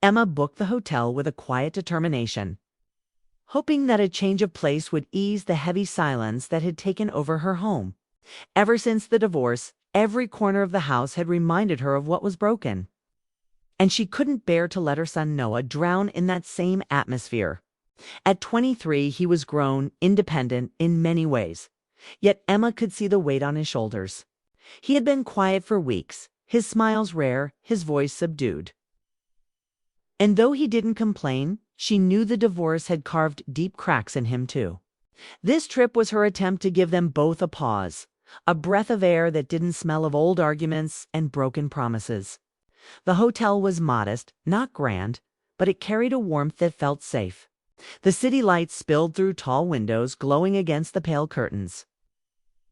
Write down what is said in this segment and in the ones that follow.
Emma booked the hotel with a quiet determination, hoping that a change of place would ease the heavy silence that had taken over her home. Ever since the divorce, every corner of the house had reminded her of what was broken. And she couldn't bear to let her son Noah drown in that same atmosphere. At 23, he was grown, independent in many ways. Yet Emma could see the weight on his shoulders. He had been quiet for weeks, his smiles rare, his voice subdued. And though he didn't complain, she knew the divorce had carved deep cracks in him too. This trip was her attempt to give them both a pause, a breath of air that didn't smell of old arguments and broken promises. The hotel was modest, not grand, but it carried a warmth that felt safe. The city lights spilled through tall windows, glowing against the pale curtains.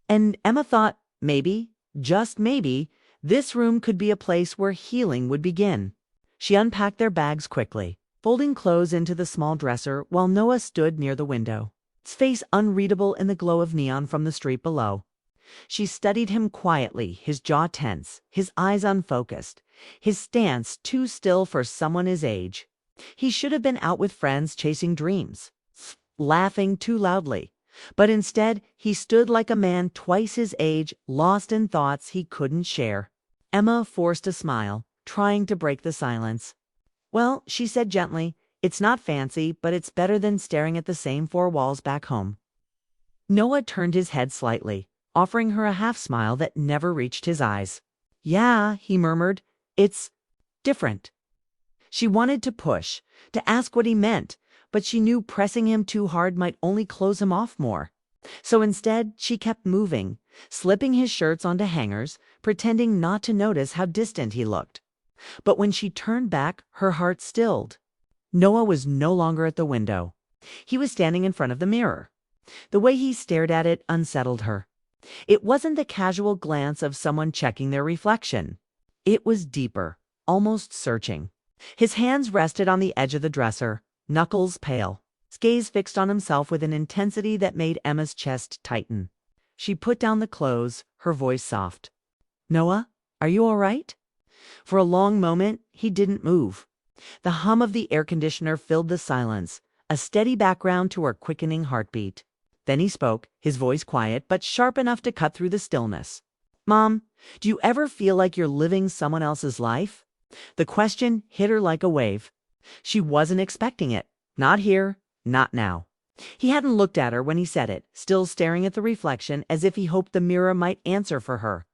And Emma thought, maybe, just maybe, this room could be a place where healing would begin. She unpacked their bags quickly, folding clothes into the small dresser while Noah stood near the window, his face unreadable in the glow of neon from the street below. She studied him quietly, his jaw tense, his eyes unfocused, his stance too still for someone his age. He should have been out with friends chasing dreams, laughing too loudly. But instead, he stood like a man twice his age, lost in thoughts he couldn't share. Emma forced a smile, trying to break the silence. "Well," she said gently, "it's not fancy, but it's better than staring at the same four walls back home." Noah turned his head slightly, offering her a half-smile that never reached his eyes. "Yeah," he murmured, "it's different." She wanted to push, to ask what he meant, but she knew pressing him too hard might only close him off more. So instead, she kept moving, slipping his shirts onto hangers, pretending not to notice how distant he looked. But when she turned back, her heart stilled. Noah was no longer at the window. He was standing in front of the mirror. The way he stared at it unsettled her. It wasn't the casual glance of someone checking their reflection. It was deeper, almost searching. His hands rested on the edge of the dresser, knuckles pale, his gaze fixed on himself with an intensity that made Emma's chest tighten. She put down the clothes, her voice soft. "Noah, are you all right?" For a long moment, he didn't move. The hum of the air conditioner filled the silence, a steady background to her quickening heartbeat. Then he spoke, his voice quiet but sharp enough to cut through the stillness. "Mom, do you ever feel like you're living someone else's life?" The question hit her like a wave. She wasn't expecting it. Not here, not now. He hadn't looked at her when he said it, still staring at the reflection as if he hoped the mirror might answer for her.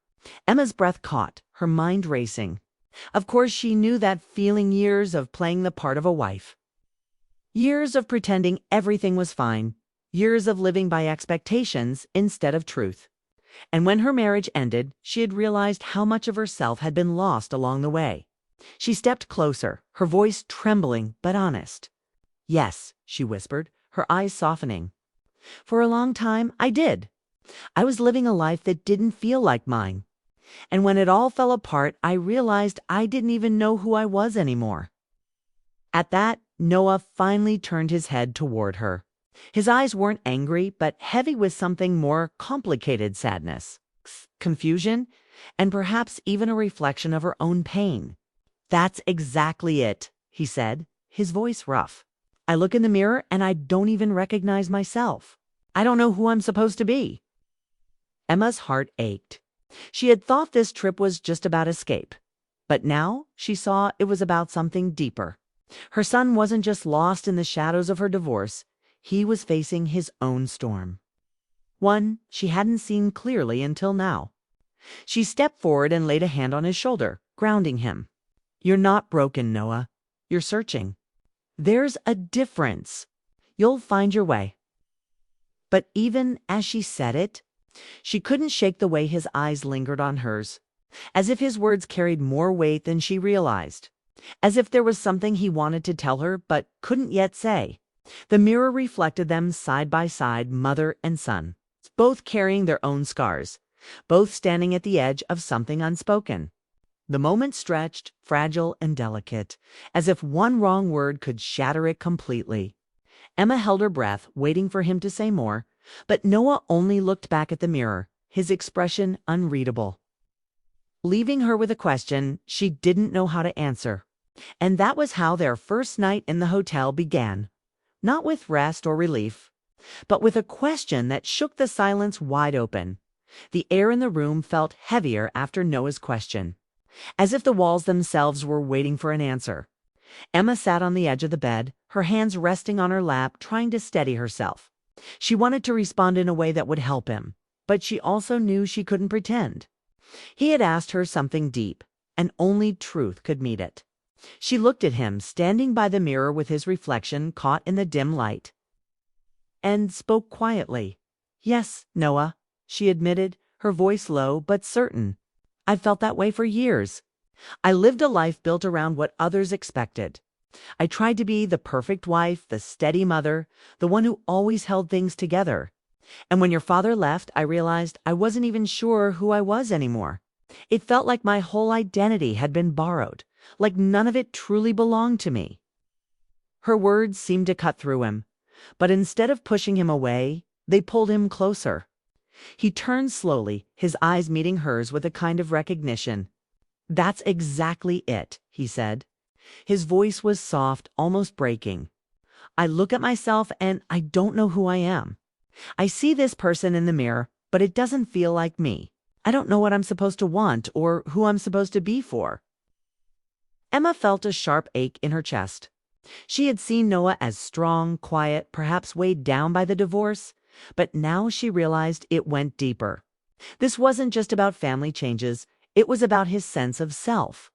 Emma's breath caught, her mind racing. Of course she knew that feeling, years of playing the part of a wife. Years of pretending everything was fine. Years of living by expectations instead of truth. And when her marriage ended, she had realized how much of herself had been lost along the way. She stepped closer, her voice trembling but honest. "Yes," she whispered, her eyes softening. "For a long time, I did. I was living a life that didn't feel like mine. And when it all fell apart, I realized I didn't even know who I was anymore." At that, Noah finally turned his head toward her. His eyes weren't angry, but heavy with something more complicated: sadness, confusion, and perhaps even a reflection of her own pain. "That's exactly it," he said, his voice rough. "I look in the mirror and I don't even recognize myself. I don't know who I'm supposed to be." Emma's heart ached. She had thought this trip was just about escape, but now she saw it was about something deeper. Her son wasn't just lost in the shadows of her divorce. He was facing his own storm. One she hadn't seen clearly until now. She stepped forward and laid a hand on his shoulder, grounding him. "You're not broken, Noah. You're searching. There's a difference. You'll find your way." But even as she said it, she couldn't shake the way his eyes lingered on hers, as if his words carried more weight than she realized, as if there was something he wanted to tell her but couldn't yet say. The mirror reflected them side by side, mother and son, both carrying their own scars, both standing at the edge of something unspoken. The moment stretched, fragile and delicate, as if one wrong word could shatter it completely. Emma held her breath, waiting for him to say more, but Noah only looked back at the mirror, his expression unreadable. Leaving her with a question she didn't know how to answer. And that was how their first night in the hotel began. Not with rest or relief, but with a question that shook the silence wide open. The air in the room felt heavier after Noah's question, as if the walls themselves were waiting for an answer. Emma sat on the edge of the bed, her hands resting on her lap, trying to steady herself. She wanted to respond in a way that would help him, but she also knew she couldn't pretend. He had asked her something deep, and only truth could meet it. She looked at him, standing by the mirror with his reflection caught in the dim light, and spoke quietly. "Yes, Noah," she admitted, her voice low but certain. "I've felt that way for years. I lived a life built around what others expected. I tried to be the perfect wife, the steady mother, the one who always held things together. And when your father left, I realized I wasn't even sure who I was anymore. It felt like my whole identity had been borrowed, like none of it truly belonged to me." Her words seemed to cut through him, but instead of pushing him away, they pulled him closer. He turned slowly, his eyes meeting hers with a kind of recognition. "That's exactly it," he said. His voice was soft, almost breaking. "I look at myself and I don't know who I am. I see this person in the mirror, but it doesn't feel like me. I don't know what I'm supposed to want or who I'm supposed to be for." Emma felt a sharp ache in her chest. She had seen Noah as strong, quiet, perhaps weighed down by the divorce, but now she realized it went deeper. This wasn't just about family changes, it was about his sense of self.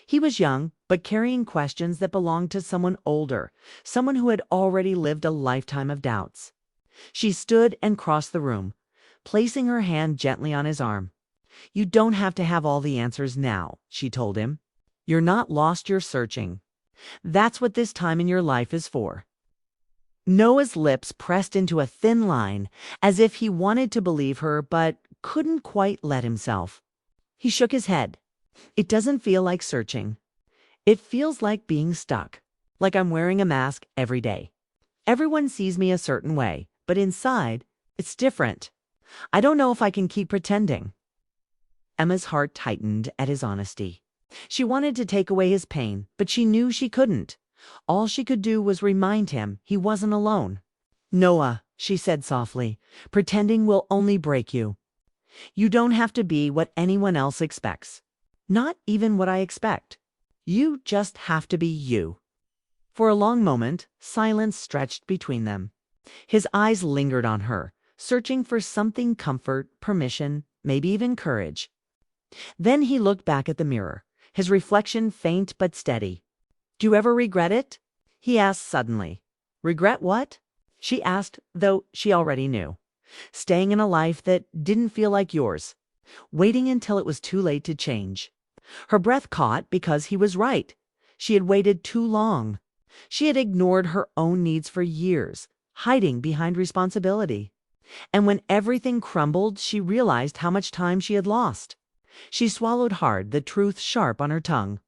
He was young, but carrying questions that belonged to someone older, someone who had already lived a lifetime of doubts. She stood and crossed the room, placing her hand gently on his arm. "You don't have to have all the answers now," she told him. "You're not lost, you're searching. That's what this time in your life is for." Noah's lips pressed into a thin line, as if he wanted to believe her but couldn't quite let himself. He shook his head. "It doesn't feel like searching. It feels like being stuck, like I'm wearing a mask every day. Everyone sees me a certain way, but inside, it's different. I don't know if I can keep pretending." Emma's heart tightened at his honesty. She wanted to take away his pain, but she knew she couldn't. All she could do was remind him he wasn't alone. "Noah," she said softly, "pretending will only break you. You don't have to be what anyone else expects. Not even what I expect. You just have to be you." For a long moment, silence stretched between them. His eyes lingered on her, searching for something: comfort, permission, maybe even courage. Then he looked back at the mirror, his reflection faint but steady. "Do you ever regret it?" he asked suddenly. "Regret what?" she asked, though she already knew. "Staying in a life that didn't feel like yours. Waiting until it was too late to change." Her breath caught because he was right. She had waited too long. She had ignored her own needs for years, hiding behind responsibility. And when everything crumbled, she realized how much time she had lost. She swallowed hard, the truth sharp on her tongue.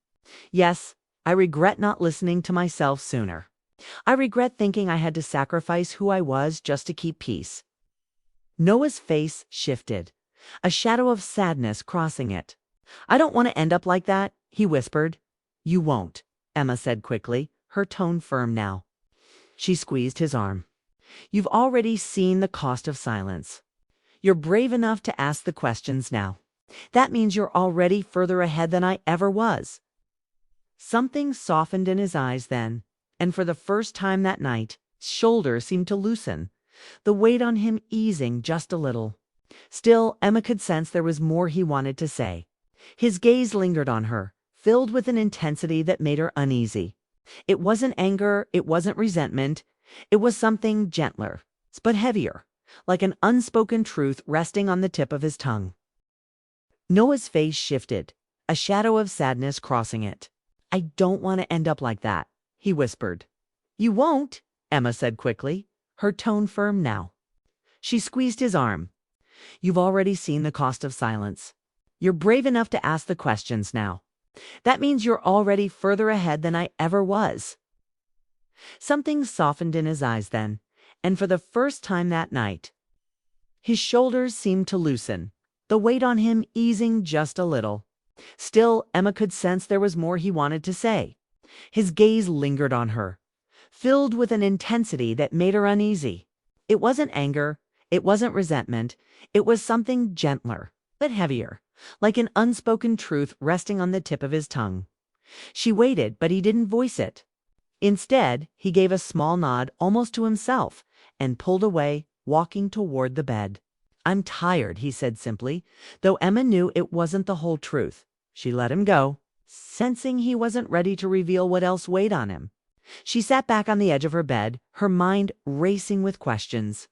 "Yes, I regret not listening to myself sooner. I regret thinking I had to sacrifice who I was just to keep peace." Noah's face shifted, a shadow of sadness crossing it. "I don't want to end up like that," he whispered. "You won't," Emma said quickly, her tone firm now. She squeezed his arm. "You've already seen the cost of silence. You're brave enough to ask the questions now. That means you're already further ahead than I ever was." Something softened in his eyes then, and for the first time that night, his shoulders seemed to loosen, the weight on him easing just a little. Still, Emma could sense there was more he wanted to say. His gaze lingered on her, filled with an intensity that made her uneasy. It wasn't anger, it wasn't resentment, it was something gentler, but heavier, like an unspoken truth resting on the tip of his tongue. Noah's face shifted, a shadow of sadness crossing it. "I don't want to end up like that," he whispered. "You won't," Emma said quickly, her tone firm now. She squeezed his arm. "You've already seen the cost of silence. You're brave enough to ask the questions now. That means you're already further ahead than I ever was." Something softened in his eyes then, and for the first time that night, his shoulders seemed to loosen, the weight on him easing just a little. Still, Emma could sense there was more he wanted to say. His gaze lingered on her, filled with an intensity that made her uneasy. It wasn't anger, it wasn't resentment, it was something gentler, but heavier, like an unspoken truth resting on the tip of his tongue. She waited, but he didn't voice it. Instead, he gave a small nod almost to himself and pulled away, walking toward the bed. "I'm tired," he said simply, though Emma knew it wasn't the whole truth. She let him go, sensing he wasn't ready to reveal what else weighed on him. She sat back on the edge of her bed, her mind racing with questions.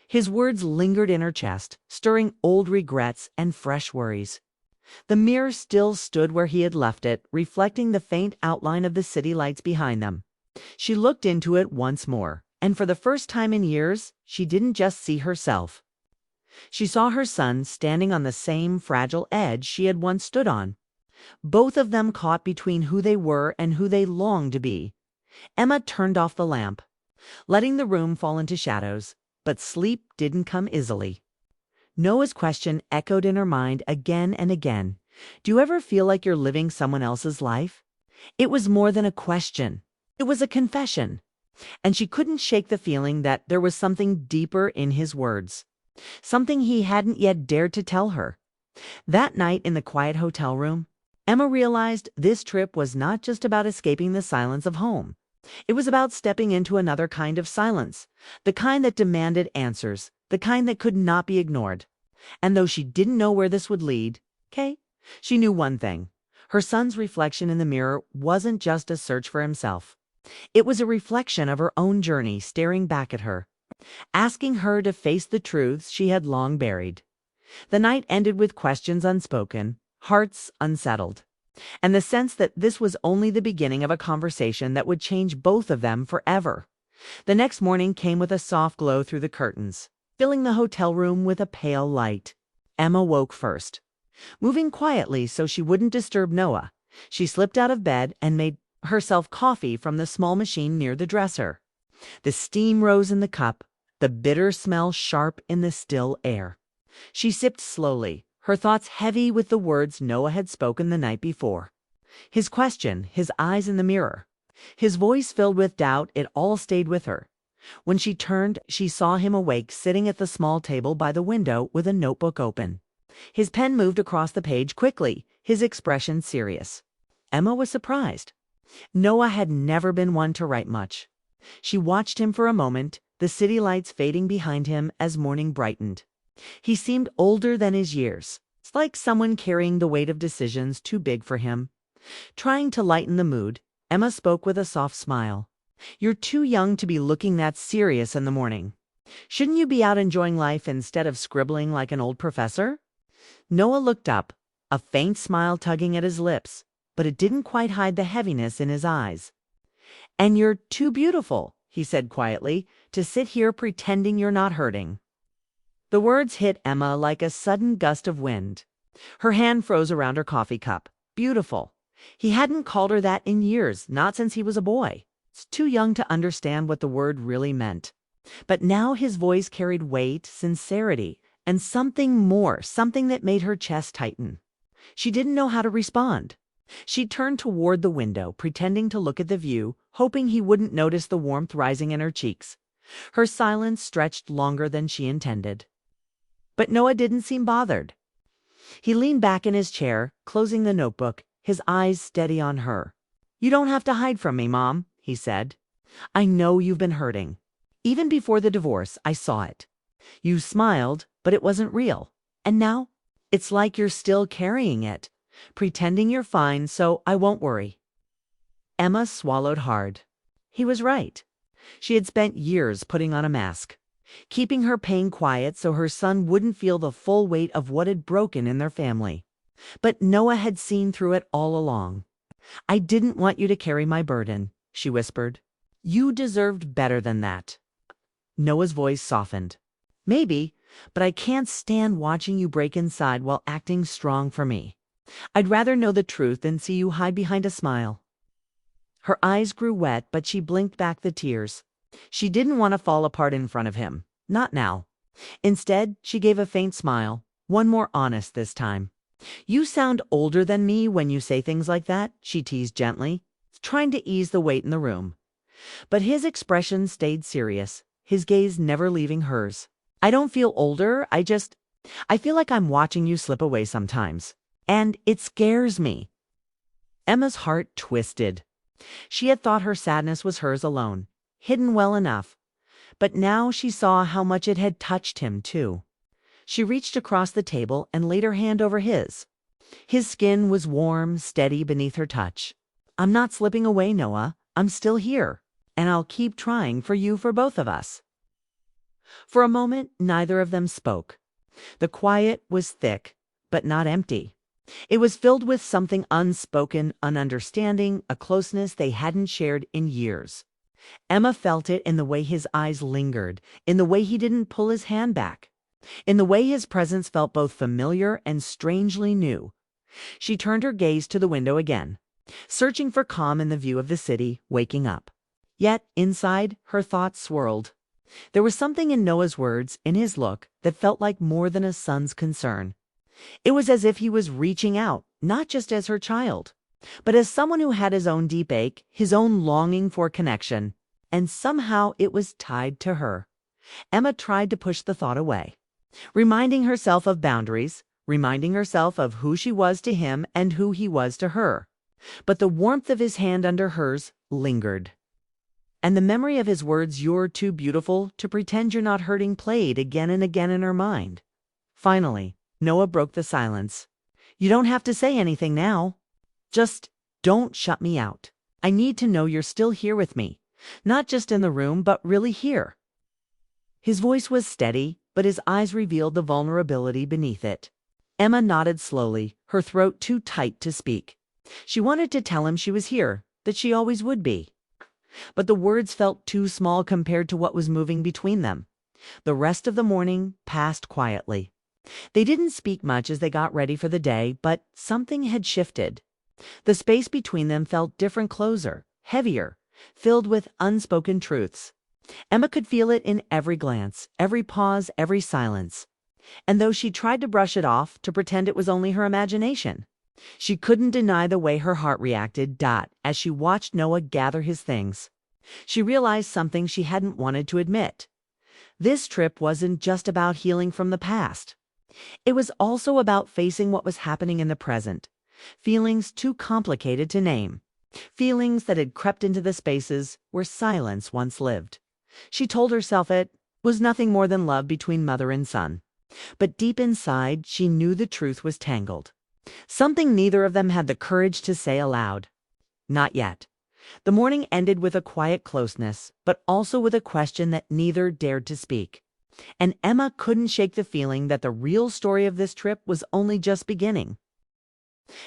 His words lingered in her chest, stirring old regrets and fresh worries. The mirror still stood where he had left it, reflecting the faint outline of the city lights behind them. She looked into it once more, and for the first time in years, she didn't just see herself. She saw her son standing on the same fragile edge she had once stood on, both of them caught between who they were and who they longed to be. Emma turned off the lamp, letting the room fall into shadows, but sleep didn't come easily. Noah's question echoed in her mind again and again. Do you ever feel like you're living someone else's life? It was more than a question. It was a confession. And she couldn't shake the feeling that there was something deeper in his words. Something he hadn't yet dared to tell her. That night in the quiet hotel room, Emma realized this trip was not just about escaping the silence of home. It was about stepping into another kind of silence, the kind that demanded answers, the kind that could not be ignored. And though she didn't know where this would lead, she knew one thing. Her son's reflection in the mirror wasn't just a search for himself. It was a reflection of her own journey staring back at her, asking her to face the truths she had long buried. The night ended with questions unspoken, hearts unsettled, and the sense that this was only the beginning of a conversation that would change both of them forever. The next morning came with a soft glow through the curtains, filling the hotel room with a pale light. Emma woke first. Moving quietly so she wouldn't disturb Noah, she slipped out of bed and made herself coffee from the small machine near the dresser. The steam rose in the cup, the bitter smell sharp in the still air. She sipped slowly, her thoughts heavy with the words Noah had spoken the night before. His question, his eyes in the mirror, his voice filled with doubt, it all stayed with her. When she turned, she saw him awake, sitting at the small table by the window with a notebook open. His pen moved across the page quickly, his expression serious. Emma was surprised. Noah had never been one to write much. She watched him for a moment, the city lights fading behind him as morning brightened. He seemed older than his years. It's like someone carrying the weight of decisions too big for him. Trying to lighten the mood, Emma spoke with a soft smile. "You're too young to be looking that serious in the morning. Shouldn't you be out enjoying life instead of scribbling like an old professor?" Noah looked up, a faint smile tugging at his lips, but it didn't quite hide the heaviness in his eyes. "And you're too beautiful," he said quietly, "to sit here pretending you're not hurting." The words hit Emma like a sudden gust of wind. Her hand froze around her coffee cup. Beautiful. He hadn't called her that in years, not since he was a boy. It's too young to understand what the word really meant. But now his voice carried weight, sincerity, and something more, something that made her chest tighten. She didn't know how to respond. She turned toward the window, pretending to look at the view, hoping he wouldn't notice the warmth rising in her cheeks. Her silence stretched longer than she intended. But Noah didn't seem bothered. He leaned back in his chair, closing the notebook, his eyes steady on her. "You don't have to hide from me, Mom," he said. "I know you've been hurting. Even before the divorce, I saw it. You smiled, but it wasn't real. And now, it's like you're still carrying it, pretending you're fine, so I won't worry." Emma swallowed hard. He was right. She had spent years putting on a mask, keeping her pain quiet so her son wouldn't feel the full weight of what had broken in their family. But Noah had seen through it all along. "I didn't want you to carry my burden," she whispered. "You deserved better than that." Noah's voice softened. "Maybe, but I can't stand watching you break inside while acting strong for me. I'd rather know the truth than see you hide behind a smile." Her eyes grew wet, but she blinked back the tears. She didn't want to fall apart in front of him. Not now. Instead, she gave a faint smile, one more honest this time. "You sound older than me when you say things like that," she teased gently. trying to ease the weight in the room. But his expression stayed serious, his gaze never leaving hers. I don't feel older, I feel like I'm watching you slip away sometimes. And it scares me. Emma's heart twisted. She had thought her sadness was hers alone, hidden well enough. But now she saw how much it had touched him, too. She reached across the table and laid her hand over his. His skin was warm, steady beneath her touch. I'm not slipping away, Noah. I'm still here. And I'll keep trying for you, for both of us. For a moment, neither of them spoke. The quiet was thick, but not empty. It was filled with something unspoken, an understanding, a closeness they hadn't shared in years. Emma felt it in the way his eyes lingered, in the way he didn't pull his hand back, in the way his presence felt both familiar and strangely new. She turned her gaze to the window again, searching for calm in the view of the city waking up. Yet, inside, her thoughts swirled. There was something in Noah's words, in his look, that felt like more than a son's concern. It was as if he was reaching out, not just as her child, but as someone who had his own deep ache, his own longing for connection, and somehow it was tied to her. Emma tried to push the thought away, reminding herself of boundaries, reminding herself of who she was to him and who he was to her. But the warmth of his hand under hers lingered. And the memory of his words, "You're too beautiful to pretend you're not hurting," played again and again in her mind. Finally, Noah broke the silence. "You don't have to say anything now. Just don't shut me out. I need to know you're still here with me. Not just in the room, but really here." His voice was steady, but his eyes revealed the vulnerability beneath it. Emma nodded slowly, her throat too tight to speak. She wanted to tell him she was here, that she always would be. But the words felt too small compared to what was moving between them. The rest of the morning passed quietly. They didn't speak much as they got ready for the day, but something had shifted. The space between them felt different, closer, heavier, filled with unspoken truths. Emma could feel it in every glance, every pause, every silence. And though she tried to brush it off, to pretend it was only her imagination, she couldn't deny the way her heart reacted, as she watched Noah gather his things. She realized something she hadn't wanted to admit. This trip wasn't just about healing from the past. It was also about facing what was happening in the present. Feelings too complicated to name. Feelings that had crept into the spaces where silence once lived. She told herself it was nothing more than love between mother and son. But deep inside, she knew the truth was tangled. Something neither of them had the courage to say aloud. Not yet. The morning ended with a quiet closeness, but also with a question that neither dared to speak. And Emma couldn't shake the feeling that the real story of this trip was only just beginning.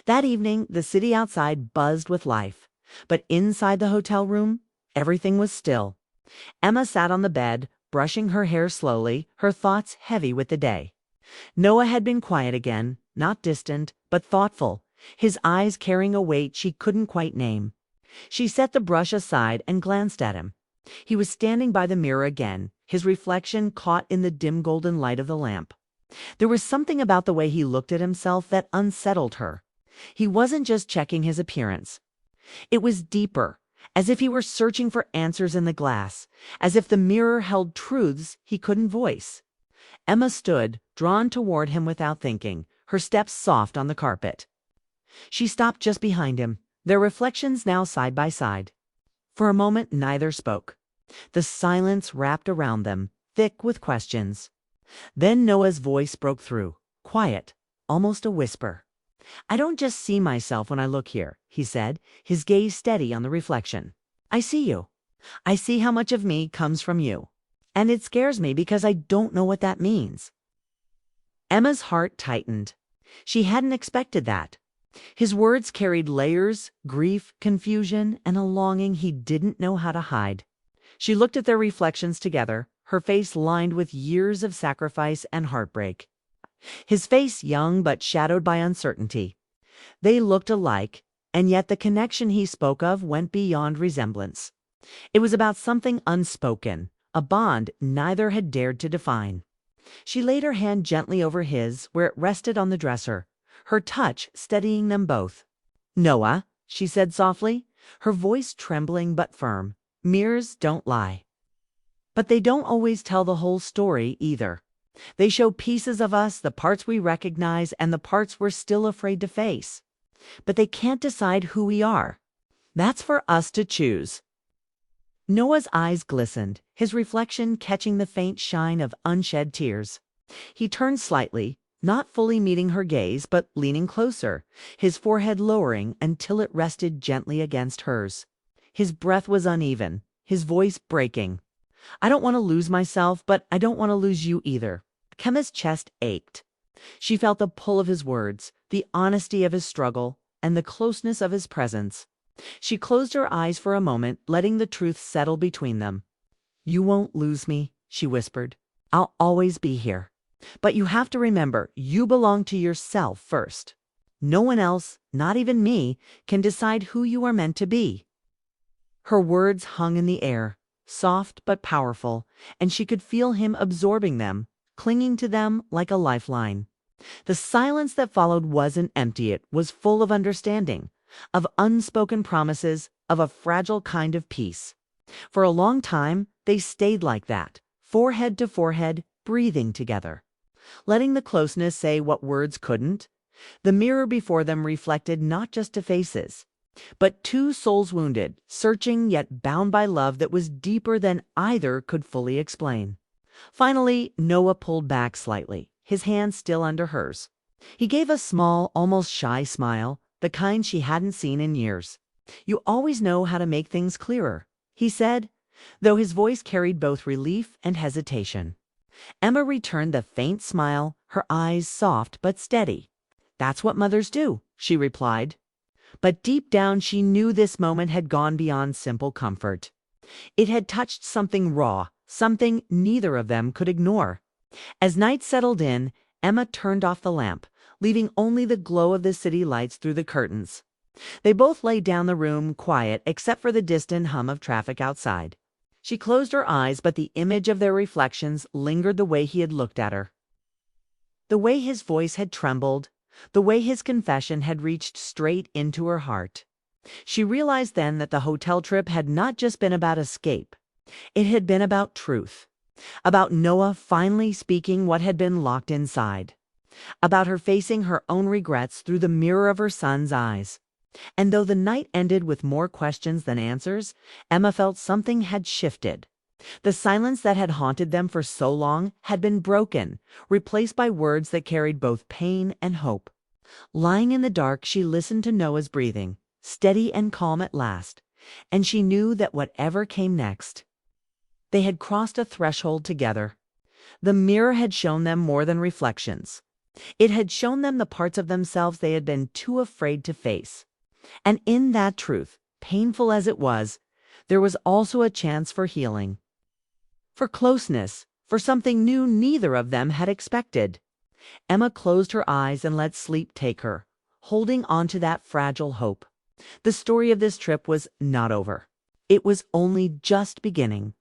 That evening, the city outside buzzed with life, but inside the hotel room, everything was still. Emma sat on the bed, brushing her hair slowly, her thoughts heavy with the day. Noah had been quiet again, not distant, but thoughtful, his eyes carrying a weight she couldn't quite name. She set the brush aside and glanced at him. He was standing by the mirror again, his reflection caught in the dim golden light of the lamp. There was something about the way he looked at himself that unsettled her. He wasn't just checking his appearance. It was deeper, as if he were searching for answers in the glass, as if the mirror held truths he couldn't voice. Emma stood, drawn toward him without thinking, her steps soft on the carpet. She stopped just behind him, their reflections now side by side. For a moment, neither spoke. The silence wrapped around them, thick with questions. Then Noah's voice broke through, quiet, almost a whisper. "I don't just see myself when I look here," he said, his gaze steady on the reflection. "I see you. I see how much of me comes from you. And it scares me because I don't know what that means." Emma's heart tightened. She hadn't expected that. His words carried layers, grief, confusion, and a longing he didn't know how to hide. She looked at their reflections together, her face lined with years of sacrifice and heartbreak. His face young but shadowed by uncertainty. They looked alike, and yet the connection he spoke of went beyond resemblance. It was about something unspoken, a bond neither had dared to define. She laid her hand gently over his, where it rested on the dresser, her touch steadying them both. "Noah," she said softly, her voice trembling but firm. Mirrors don't lie. But they don't always tell the whole story either. They show pieces of us, the parts we recognize and the parts we're still afraid to face. But they can't decide who we are. That's for us to choose. Noah's eyes glistened, his reflection catching the faint shine of unshed tears. He turned slightly, not fully meeting her gaze, but leaning closer, his forehead lowering until it rested gently against hers. His breath was uneven, his voice breaking. I don't want to lose myself, but I don't want to lose you either. Kemma's chest ached. She felt the pull of his words, the honesty of his struggle, and the closeness of his presence. She closed her eyes for a moment, letting the truth settle between them. You won't lose me, she whispered. I'll always be here. But you have to remember, you belong to yourself first. No one else, not even me, can decide who you are meant to be. Her words hung in the air, soft but powerful, and she could feel him absorbing them, clinging to them like a lifeline. The silence that followed wasn't empty, it was full of understanding, of unspoken promises, of a fragile kind of peace. For a long time, they stayed like that, forehead to forehead, breathing together. Letting the closeness say what words couldn't. The mirror before them reflected not just two faces, but two souls wounded, searching yet bound by love that was deeper than either could fully explain. Finally, Noah pulled back slightly, his hand still under hers. He gave a small, almost shy smile, the kind she hadn't seen in years. You always know how to make things clearer, he said, though his voice carried both relief and hesitation. Emma returned the faint smile, her eyes soft but steady. That's what mothers do, she replied. But deep down she knew this moment had gone beyond simple comfort. It had touched something raw, something neither of them could ignore. As night settled in, Emma turned off the lamp, leaving only the glow of the city lights through the curtains. They both lay down the room, quiet except for the distant hum of traffic outside. She closed her eyes, but the image of their reflections lingered the way he had looked at her. The way his voice had trembled, the way his confession had reached straight into her heart. She realized then that the hotel trip had not just been about escape. It had been about truth. About Noah finally speaking what had been locked inside. About her facing her own regrets through the mirror of her son's eyes. And though the night ended with more questions than answers, Emma felt something had shifted. The silence that had haunted them for so long had been broken, replaced by words that carried both pain and hope. Lying in the dark, she listened to Noah's breathing, steady and calm at last, and she knew that whatever came next, they had crossed a threshold together. The mirror had shown them more than reflections. It had shown them the parts of themselves they had been too afraid to face. And in that truth, painful as it was, there was also a chance for healing. For closeness, for something new neither of them had expected. Emma closed her eyes and let sleep take her, holding on to that fragile hope. The story of this trip was not over. It was only just beginning.